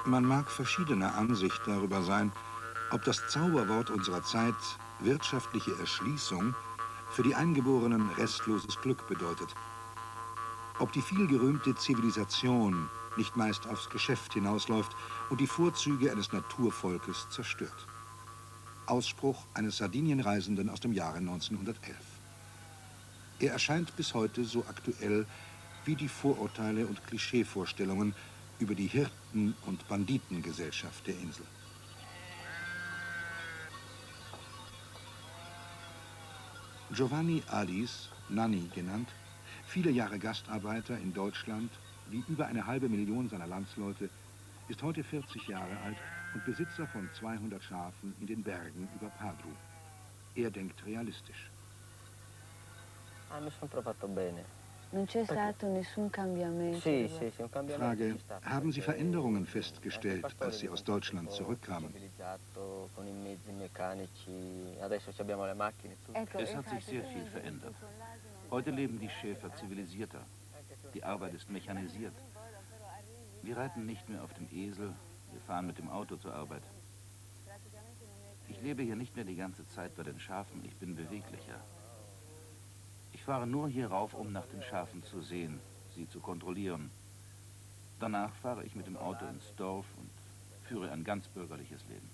Man mag verschiedener Ansicht darüber sein, ob das Zauberwort unserer Zeit wirtschaftliche Erschließung für die Eingeborenen restloses Glück bedeutet. Ob die vielgerühmte Zivilisation nicht meist aufs Geschäft hinausläuft und die Vorzüge eines Naturvolkes zerstört. Ausspruch eines Sardinienreisenden aus dem Jahre 1911. Er erscheint bis heute so aktuell wie die Vorurteile und Klischeevorstellungen über die Hirten- und Banditengesellschaft der Insel. Giovanni Adis, Nanni genannt, viele Jahre Gastarbeiter in Deutschland, wie über 1,5 Million seiner Landsleute, ist heute 40 Jahre alt und Besitzer von 200 Schafen in den Bergen über Padru. Er denkt realistisch. Non c'è stato nessun cambiamento? Frage, haben Sie Veränderungen festgestellt, als Sie aus Deutschland zurückkamen? Es hat sich sehr viel verändert. Heute leben die Schäfer zivilisierter. Die Arbeit ist mechanisiert. Wir reiten nicht mehr auf dem Esel, wir fahren mit dem Auto zur Arbeit. Ich lebe hier nicht mehr die ganze Zeit bei den Schafen, ich bin beweglicher. Ich fahre nur hier rauf, um nach den Schafen zu sehen, sie zu kontrollieren. Danach fahre ich mit dem Auto ins Dorf und führe ein ganz bürgerliches Leben.